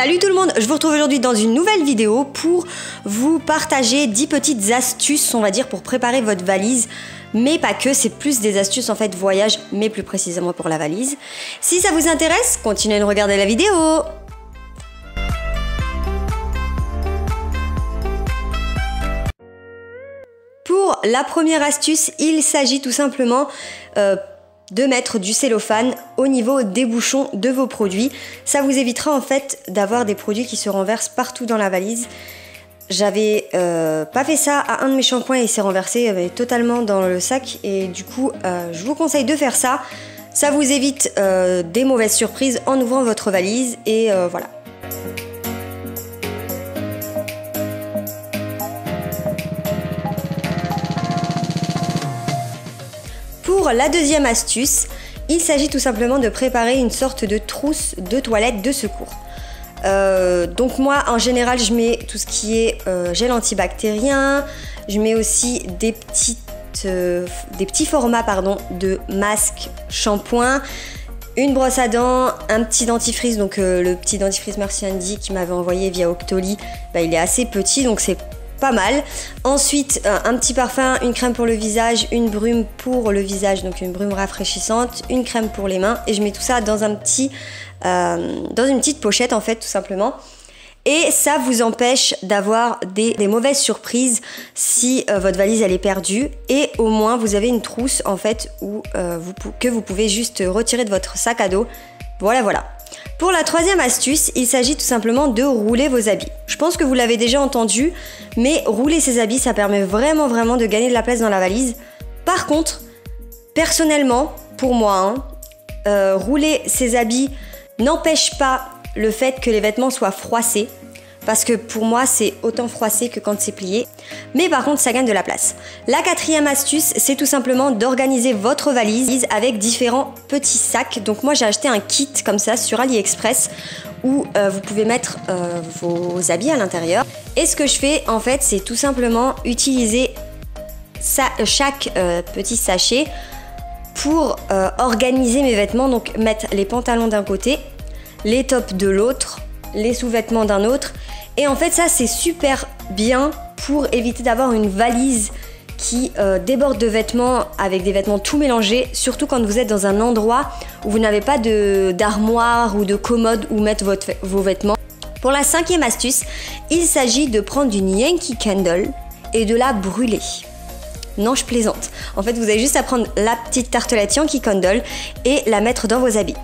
Salut tout le monde, je vous retrouve aujourd'hui dans une nouvelle vidéo pour vous partager 10 petites astuces, on va dire, pour préparer votre valise. Mais pas que, c'est plus des astuces en fait voyage, mais plus précisément pour la valise. Si ça vous intéresse, continuez de regarder la vidéo. Pour la première astuce, il s'agit tout simplement de mettre du cellophane au niveau des bouchons de vos produits. Ça vous évitera en fait d'avoir des produits qui se renversent partout dans la valise. J'avais pas fait ça à un de mes shampoings et il s'est renversé totalement dans le sac et du coup je vous conseille de faire ça. Ça vous évite des mauvaises surprises en ouvrant votre valise et voilà. Pour la deuxième astuce, il s'agit tout simplement de préparer une sorte de trousse de toilette de secours. Donc moi en général je mets tout ce qui est gel antibactérien, je mets aussi des petits formats de masques, shampoing, une brosse à dents, un petit dentifrice, donc le petit dentifrice Merci Andy qui m'avait envoyé via Octoly, il est assez petit donc c'est pas mal. Ensuite un petit parfum, une crème pour le visage, une brume pour le visage, donc une brume rafraîchissante, une crème pour les mains et je mets tout ça dans un petit dans une petite pochette en fait tout simplement. Et ça vous empêche d'avoir des mauvaises surprises si votre valise elle est perdue et au moins vous avez une trousse en fait où que vous pouvez juste retirer de votre sac à dos. Voilà. Pour la troisième astuce, il s'agit tout simplement de rouler vos habits. Je pense que vous l'avez déjà entendu, mais rouler ses habits, ça permet vraiment de gagner de la place dans la valise. Par contre, personnellement, pour moi, rouler ses habits n'empêche pas le fait que les vêtements soient froissés. Parce que pour moi, c'est autant froissé que quand c'est plié. Mais par contre, ça gagne de la place. La quatrième astuce, c'est tout simplement d'organiser votre valise avec différents petits sacs. Donc moi, j'ai acheté un kit comme ça sur AliExpress où vous pouvez mettre vos habits à l'intérieur. Et ce que je fais, en fait, c'est tout simplement utiliser chaque petit sachet pour organiser mes vêtements. Donc mettre les pantalons d'un côté, les tops de l'autre, les sous-vêtements d'un autre. Et en fait ça c'est super bien pour éviter d'avoir une valise qui déborde de vêtements avec des vêtements tout mélangés, surtout quand vous êtes dans un endroit où vous n'avez pas d'armoire ou de commode où mettre vos vêtements. Pour la cinquième astuce, il s'agit de prendre une Yankee Candle et de la brûler. Non, je plaisante. En fait, vous avez juste à prendre la petite tartelette Yankee Candle et la mettre dans vos habits.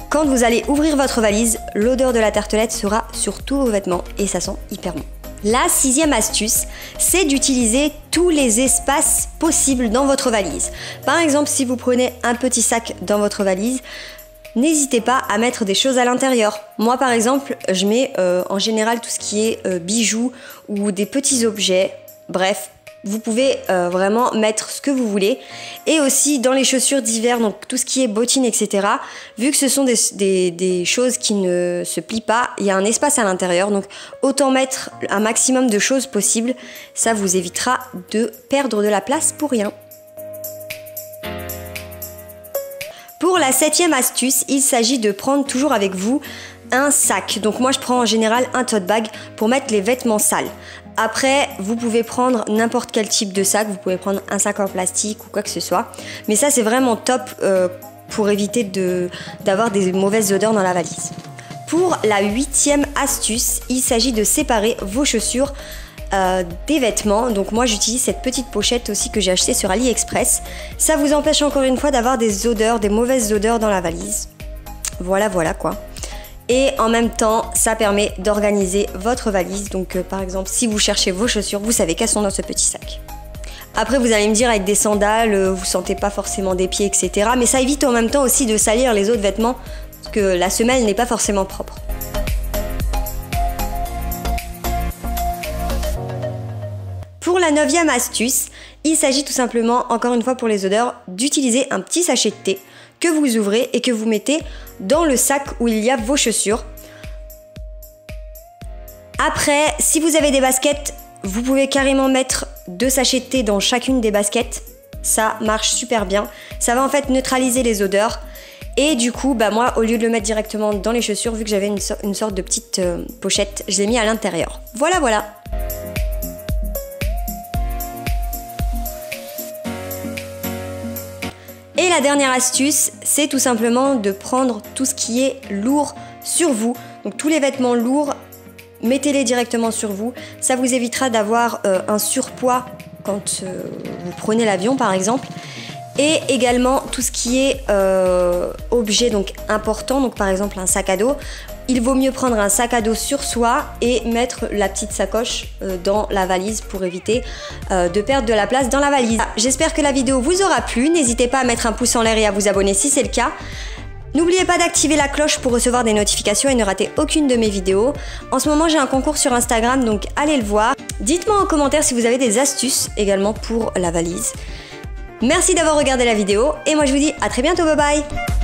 Quand vous allez ouvrir votre valise, l'odeur de la tartelette sera sur tous vos vêtements et ça sent hyper bon. La sixième astuce, c'est d'utiliser tous les espaces possibles dans votre valise. Par exemple, si vous prenez un petit sac dans votre valise, n'hésitez pas à mettre des choses à l'intérieur. Moi par exemple, je mets en général tout ce qui est bijoux ou des petits objets, bref. Vous pouvez vraiment mettre ce que vous voulez. Et aussi dans les chaussures d'hiver, donc tout ce qui est bottines, etc. Vu que ce sont des choses qui ne se plient pas, il y a un espace à l'intérieur. Donc autant mettre un maximum de choses possibles. Ça vous évitera de perdre de la place pour rien. Pour la septième astuce, il s'agit de prendre toujours avec vous un sac. Donc moi je prends en général un tote bag pour mettre les vêtements sales. Après, vous pouvez prendre n'importe quel type de sac, vous pouvez prendre un sac en plastique ou quoi que ce soit. Mais ça, c'est vraiment top pour éviter d'avoir des mauvaises odeurs dans la valise. Pour la huitième astuce, il s'agit de séparer vos chaussures des vêtements. Donc moi, j'utilise cette petite pochette aussi que j'ai achetée sur AliExpress. Ça vous empêche encore une fois d'avoir des odeurs, des mauvaises odeurs dans la valise. Voilà quoi. Et en même temps, ça permet d'organiser votre valise. Donc par exemple, si vous cherchez vos chaussures, vous savez qu'elles sont dans ce petit sac. Après, vous allez me dire, avec des sandales, vous sentez pas forcément des pieds, etc. Mais ça évite en même temps aussi de salir les autres vêtements, parce que la semelle n'est pas forcément propre. Pour la neuvième astuce, il s'agit tout simplement, encore une fois pour les odeurs, d'utiliser un petit sachet de thé que vous ouvrez et que vous mettez dans le sac où il y a vos chaussures. Après, si vous avez des baskets, vous pouvez carrément mettre 2 sachets de thé dans chacune des baskets. Ça marche super bien. Ça va en fait neutraliser les odeurs. Et du coup, bah moi, au lieu de le mettre directement dans les chaussures, vu que j'avais une sorte de petite pochette, je l'ai mis à l'intérieur. Voilà, voilà. Et la dernière astuce, c'est tout simplement de prendre tout ce qui est lourd sur vous. Donc tous les vêtements lourds, mettez-les directement sur vous. Ça vous évitera d'avoir un surpoids quand vous prenez l'avion par exemple. Et également tout ce qui est objet donc important, donc par exemple un sac à dos. Il vaut mieux prendre un sac à dos sur soi et mettre la petite sacoche dans la valise pour éviter de perdre de la place dans la valise. J'espère que la vidéo vous aura plu. N'hésitez pas à mettre un pouce en l'air et à vous abonner si c'est le cas. N'oubliez pas d'activer la cloche pour recevoir des notifications et ne rater aucune de mes vidéos. En ce moment, j'ai un concours sur Instagram, donc allez le voir. Dites-moi en commentaire si vous avez des astuces également pour la valise. Merci d'avoir regardé la vidéo et moi je vous dis à très bientôt, bye bye!